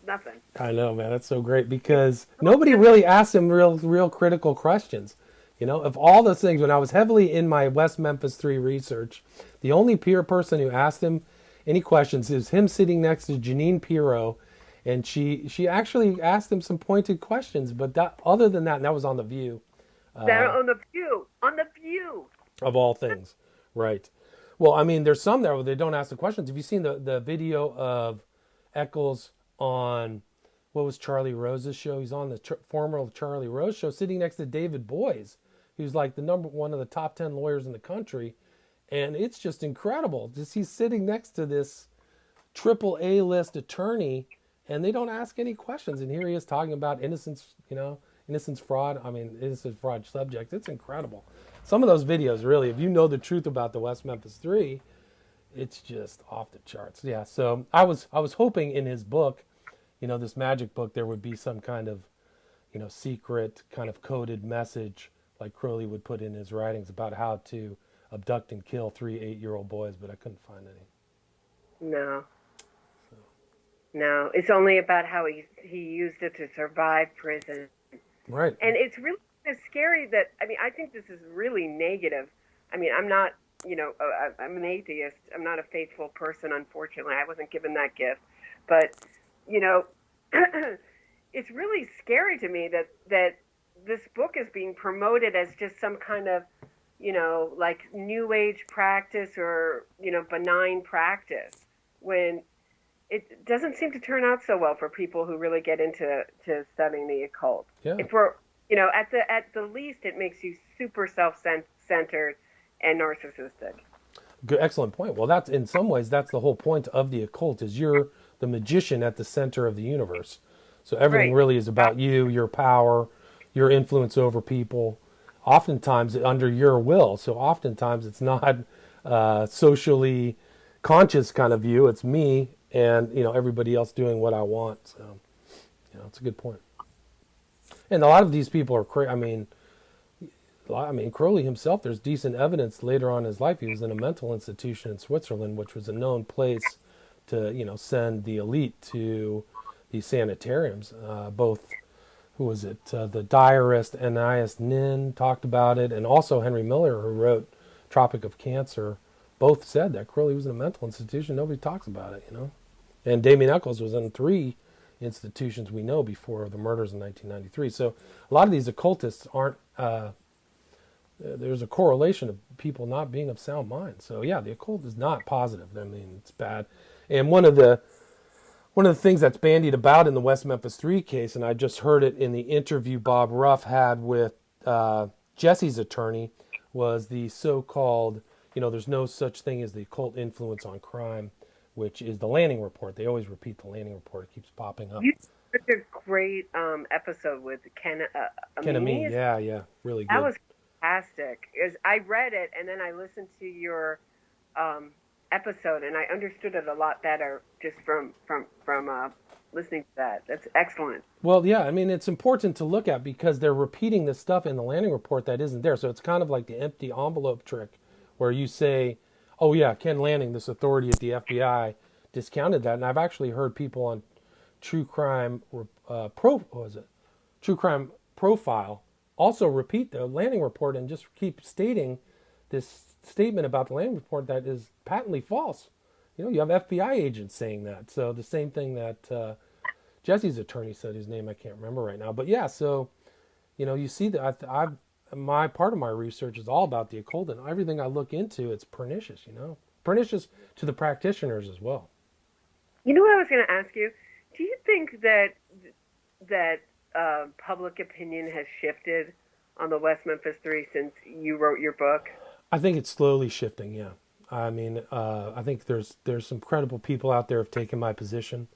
nothing. I know, man. That's so great because nobody really asked him real critical questions. Of all those things, when I was heavily in my West Memphis 3 research, the only peer person who asked him any questions is him sitting next to Janine Pirro, and she actually asked him some pointed questions. But other than that, and that was on The View. That on the View. Of all things, right? Well, I mean, there's some there where they don't ask the questions. Have you seen the video of Eccles on what was Charlie Rose's show? He's on the former Charlie Rose show, sitting next to David Boies, who's like the number one of the top 10 lawyers in the country, and it's just incredible. Just he's sitting next to this triple A list attorney, and they don't ask any questions. And here he is talking about innocence, innocence fraud. I mean, innocence fraud subject. It's incredible. Some of those videos, really, if you know the truth about the West Memphis 3, it's just off the charts. Yeah. So I was hoping in his book, this magic book, there would be some kind of, secret kind of coded message like Crowley would put in his writings about how to abduct and kill 3 8-year-old boys, but I couldn't find any. No. No, it's only about how he used it to survive prison. Right. And it's really scary that, I think this is really negative. I'm not, I'm an atheist. I'm not a faithful person, unfortunately. I wasn't given that gift. But, it's really scary to me that this book is being promoted as just some kind of, like new age practice or, benign practice, when it doesn't seem to turn out so well for people who really get into studying the occult. Yeah. If we're, at the least, it makes you super self-centered and narcissistic. Good, excellent point. Well, that's in some ways that's the whole point of the occult is you're the magician at the center of the universe. So everything really is about you, your power, your influence over people. Oftentimes under your will. So oftentimes it's not socially conscious kind of view. It's me and everybody else doing what I want. So it's a good point. And a lot of these people are crazy. I mean, Crowley himself, there's decent evidence later on in his life. He was in a mental institution in Switzerland, which was a known place to, send the elite to these sanitariums. Both, who was it? The diarist Anais Nin talked about it, and also Henry Miller, who wrote Tropic of Cancer, both said that Crowley was in a mental institution. Nobody talks about it, And Damien Eccles was in 3 institutions we know before the murders in 1993. So a lot of these occultists aren't, there's a correlation of people not being of sound mind. So yeah, the occult is not positive. It's bad. And one of the things that's bandied about in the West Memphis 3 case, and I just heard it in the interview Bob Ruff had with Jesse's attorney, was the so-called, there's no such thing as the occult influence on crime, which is the Lanning report. They always repeat the Lanning report. It keeps popping up. You did a great episode with Ken Amin. Yeah, really good. That was fantastic. I read it and then I listened to your episode and I understood it a lot better just from listening to that. That's excellent. Well, yeah, I mean, it's important to look at because they're repeating the stuff in the landing report that isn't there. So it's kind of like the empty envelope trick where you say, oh, yeah, Ken Lanning, this authority at the FBI, discounted that. And I've actually heard people on True Crime what was it? True Crime Profile also repeat the landing report and just keep stating this statement about the landing report that is patently false. You know, you have FBI agents saying that. So the same thing that Jesse's attorney said, his name I can't remember right now. But yeah, so, you know, you see that my part of my research is all about the occult, and everything I look into, it's pernicious, you know, pernicious to the practitioners as well. You know what I was going to ask you? Do you think that public opinion has shifted on the West Memphis Three since you wrote your book? I think it's slowly shifting. Yeah, I mean, I think there's some credible people out there have taken my position.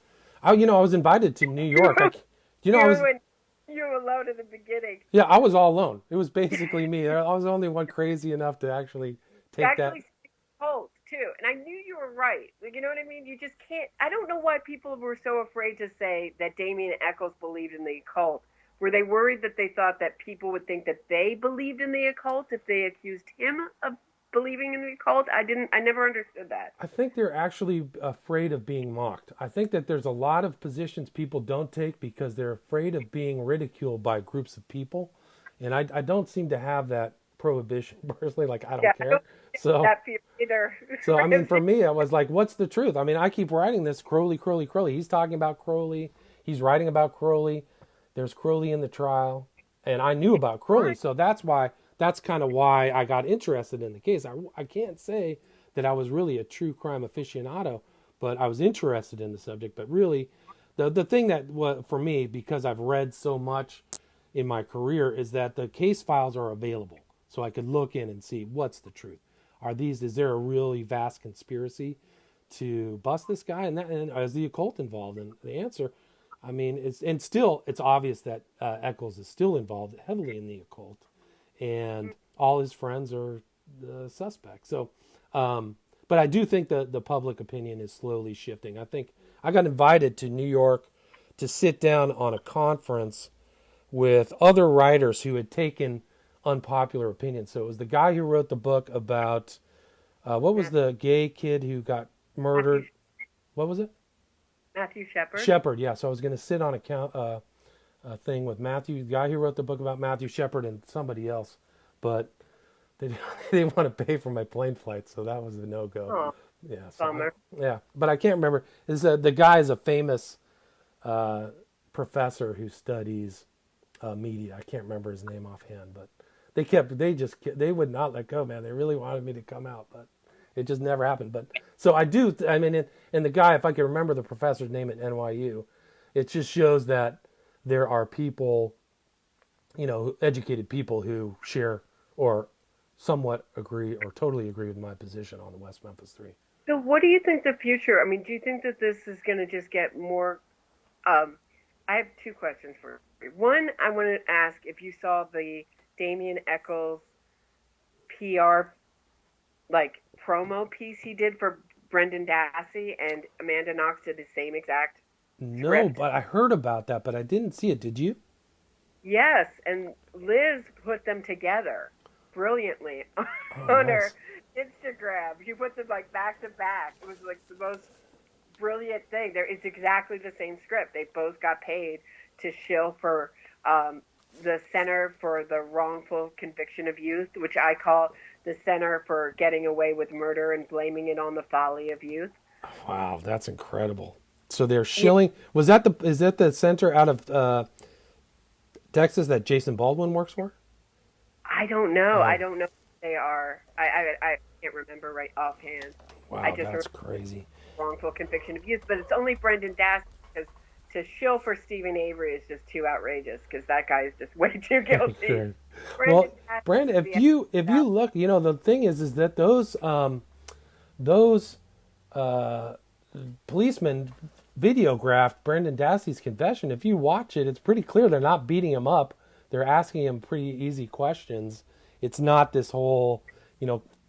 I was invited to New York. You were alone in the beginning. Yeah, I was all alone. It was basically me. I was the only one crazy enough to actually take that. Cult too, and I knew you were right. You know what I mean? You just can't. I don't know why people were so afraid to say that Damien Echols believed in the occult. Were they worried that they thought that people would think that they believed in the occult if they accused him of believing in the occult? I never understood that. I think they're actually afraid of being mocked. I think that there's a lot of positions people don't take because they're afraid of being ridiculed by groups of people. And I don't seem to have that prohibition personally. Like, I don't care. So that fear either. So, I mean, for me, I was like, what's the truth? I mean, I keep writing this Crowley. He's talking about Crowley. He's writing about Crowley. There's Crowley in the trial. And I knew about Crowley. So that's kind of why I got interested in the case. I can't say that I was really a true crime aficionado, but I was interested in the subject. But really, the thing that for me, because I've read so much in my career, is that the case files are available. So I could look in and see what's the truth. Is there a really vast conspiracy to bust this guy? And is the occult involved? And the answer, I mean, it's obvious that Echols is still involved heavily in the occult, and all his friends are the suspects. So, but I do think that the public opinion is slowly shifting. I think I got invited to New York to sit down on a conference with other writers who had taken unpopular opinions. So it was the guy who wrote the book about what was the gay kid who got murdered? What was it? Matthew Shepard. Shepard, yeah. So I was going to sit on a thing with Matthew, the guy who wrote the book about Matthew Shepard, and somebody else, but they didn't want to pay for my plane flight, so that was a no-go. Oh, yeah, bummer. Yeah, but I can't remember. The guy is a famous professor who studies media. I can't remember his name offhand, but they would not let go, man. They really wanted me to come out, but it just never happened. But so I mean, and the guy, if I can remember the professor's name at NYU, it just shows that there are people, educated people who share or somewhat agree or totally agree with my position on the West Memphis Three. So what do you think the future, I mean, do you think that this is going to just get more, I have two questions for you. One, I want to ask if you saw the Damien Echols PR, promo piece he did for Brendan Dassey, and Amanda Knox did the same exact No, script. but I heard about that, but I didn't see it. Did you? Yes, and Liz put them together brilliantly on nice. her Instagram. She put them back to back. It was the most brilliant thing. It's exactly the same script. They both got paid to shill for the Center for the Wrongful Conviction of Youth, which I call the Center for Getting Away with Murder and Blaming It on the Folly of Youth. Wow, that's incredible. So they're shilling. Yeah. Is that the center out of Texas that Jason Baldwin works for? I don't know. I don't know if they are. I can't remember right offhand. Wow, that's crazy. Wrongful conviction of youth, but it's only Brendan Dassey, because to shill for Stephen Avery is just too outrageous, because that guy is just way too guilty. Sure. Well, Brandon, if you look, the thing is that those policemen videographed Brendan Dassey's confession. If you watch it, it's pretty clear they're not beating him up. They're asking him pretty easy questions. It's not this whole,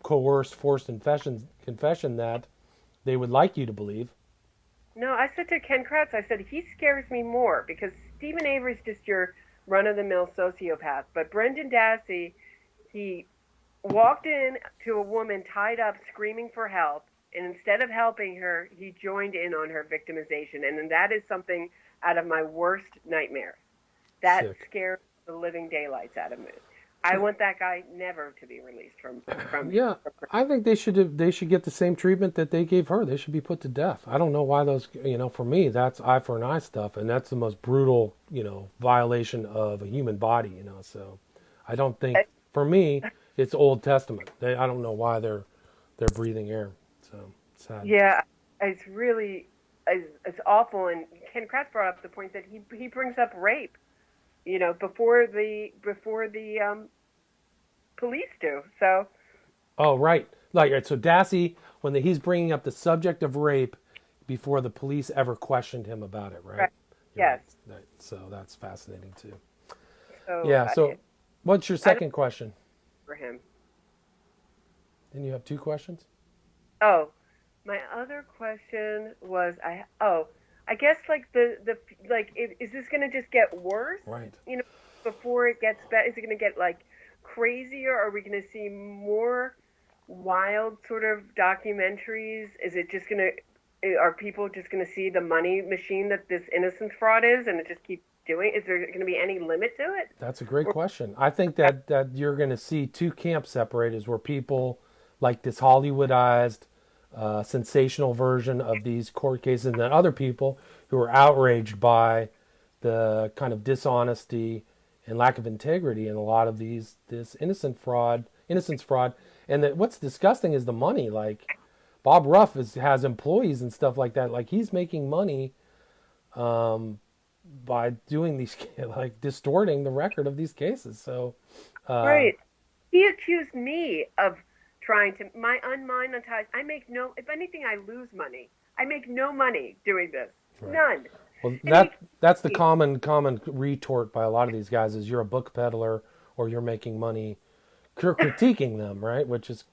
coerced, forced confession that they would like you to believe. No, I said to Ken Kratz, I said, he scares me more because Stephen Avery's just your run of the mill sociopath. But Brendan Dassey, he walked in to a woman tied up screaming for help. And instead of helping her, he joined in on her victimization. And that is something out of my worst nightmares. That Sick. scared the living daylights out of me. I want that guy never to be released from. Yeah, I think they should get the same treatment that they gave her. They should be put to death. I don't know why those, for me, that's eye for an eye stuff, and that's the most brutal, violation of a human body. So I don't think, for me, it's Old Testament. I don't know why they're breathing air. So sad. Yeah, it's really it's awful. And Ken Kratz brought up the point that he brings up rape, before the police do. So Oh, right. Like, so Dassey, he's bringing up the subject of rape before the police ever questioned him about it, right? right, You're yes. right. So that's fascinating too. So Yeah. So, what's your I don't second question? for him. Then you have two questions. Oh, my other question was I guess like the like is this going to just get worse? Right. You know, before it gets better, is it going to get like crazier? Are we going to see more wild sort of documentaries? Is it just going to are people just going to see the money machine that this innocence fraud is, and it just keep doing? Is there going to be any limit to it? That's a great Or, question. I think that you're going to see two camps separated, where people like this Hollywoodized, sensational version of these court cases, and then other people who are outraged by the kind of dishonesty and lack of integrity in a lot of this innocence fraud. And that what's disgusting is the money. Like Bob Ruff has employees and stuff like that. Like he's making money by doing these, like distorting the record of these cases. So, uh, right. He accused me of trying to my unmonetized. I make no. If anything, I lose money. I make no money doing this. right. None. Well, And he that's the common retort by a lot of these guys is you're a book peddler or you're making money critiquing them, right? Which is,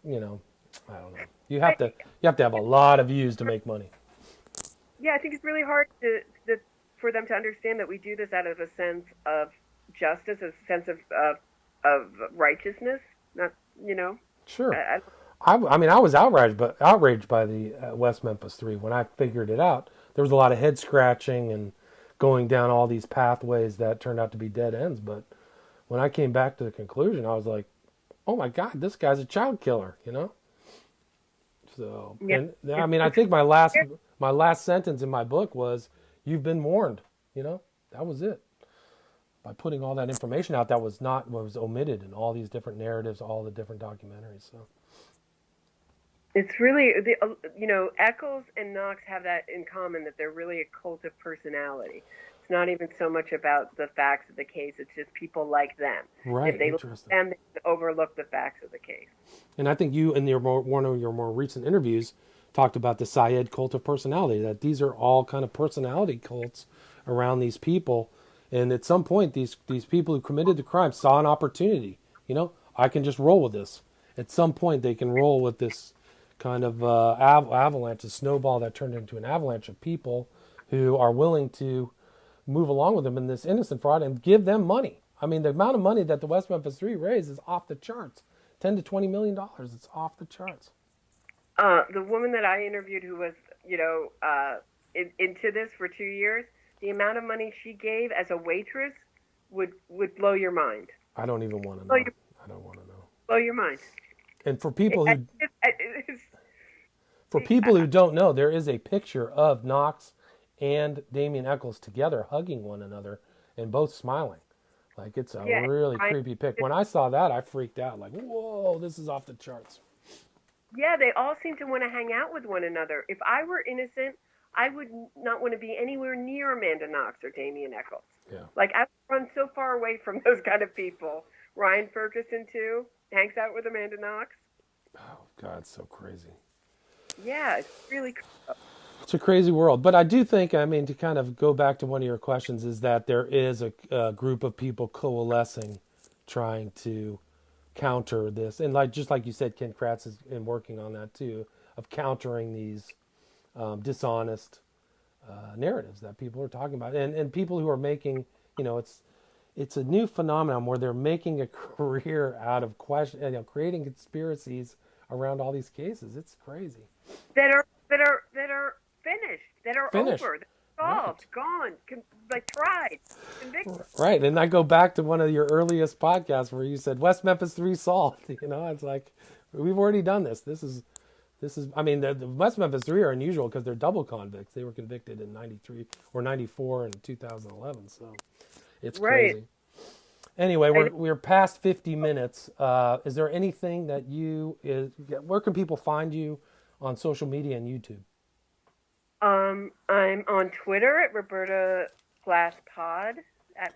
I don't know. You have to have a lot of views to make money. yeah, I think it's really hard for them to understand that we do this out of a sense of justice, a sense of righteousness. Not, you know, Sure. I, I mean, I was outraged by the West Memphis Three when I figured it out. There was a lot of head scratching and going down all these pathways that turned out to be dead ends. But when I came back to the conclusion, I was like, "Oh my God, this guy's a child killer." So, yeah, and I mean, I think my last sentence in my book was, "You've been warned." That was it. By putting all that information out, that was omitted in all these different narratives, all the different documentaries. So. it's really Eccles and Knox have that in common that they're really a cult of personality. It's not even so much about the facts of the case; it's just people like them. Right, If they like interesting. them, they overlook the facts of the case. And I think you, in one of your more recent interviews, talked about the Syed cult of personality, that these are all kind of personality cults around these people. And at some point, these people who committed the crime saw an opportunity. I can just roll with this. At some point, they can roll with this kind of avalanche, a snowball that turned into an avalanche of people who are willing to move along with them in this innocent fraud and give them money. I mean, the amount of money that the West Memphis Three raised is off the charts. $10 to $20 million. It's off the charts. The woman that I interviewed, who was, into this for 2 years, the amount of money she gave as a waitress would blow your mind. I don't even want to Blow know. your, I don't want to know. blow your mind. And for It, people who it's, for people who don't know, there is a picture of Knox and Damien Eccles together hugging one another and both smiling. Like it's a yeah, really I, creepy pic. When I saw that, I freaked out. Like, whoa, this is off the charts. yeah, they all seem to want to hang out with one another. If I were innocent, I would not want to be anywhere near Amanda Knox or Damien Eccles. Yeah. Like I would run so far away from those kind of people. Ryan Ferguson too hangs out with Amanda Knox. Oh God, it's so crazy. Yeah, it's really cool. It's a crazy world. But I do think, I mean, to kind of go back to one of your questions, is that there is a group of people coalescing, trying to counter this. And just like you said, Ken Kratz is working on that too, of countering these dishonest narratives that people are talking about, and people who are making, it's a new phenomenon where they're making a career out of creating conspiracies around all these cases. It's crazy. That are finished, that are Finished. over, that are Right. solved, gone, like tried, convicted. Right. And I go back to one of your earliest podcasts where you said West Memphis 3 solved. It's like, we've already done this. This is, I mean, the West Memphis 3 are unusual because they're double convicts. They were convicted in 93 or 94 and 2011. So it's Right. crazy. Anyway, I, we're past 50 minutes. Is there anything that where can people find you on social media and YouTube? I'm on Twitter at Roberta Glass Pod,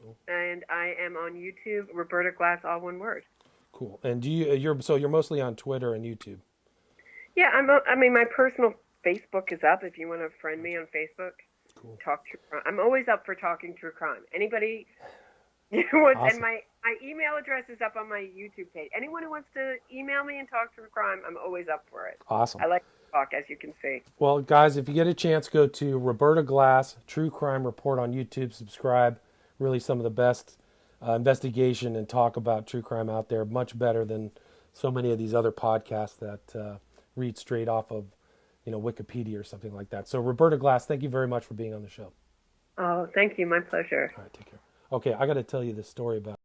Cool. and I am on YouTube, Roberta Glass, all one word. Cool. And you're mostly on Twitter and YouTube. Yeah, I mean, my personal Facebook is up if you want to friend me on Facebook. Cool. Talk true crime. I'm always up for talking true crime. Anybody, and Awesome. my email address is up on my YouTube page. Anyone who wants to email me and talk true crime, I'm always up for it. Awesome. I like to talk, as you can see. Well, guys, if you get a chance, go to Roberta Glass True Crime Report on YouTube. Subscribe. Really, some of the best investigation and talk about true crime out there. Much better than so many of these other podcasts that read straight off of, Wikipedia or something like that. So, Roberta Glass, thank you very much for being on the show. Oh, thank you. My pleasure. All right, take care. Okay, I got to tell you this story about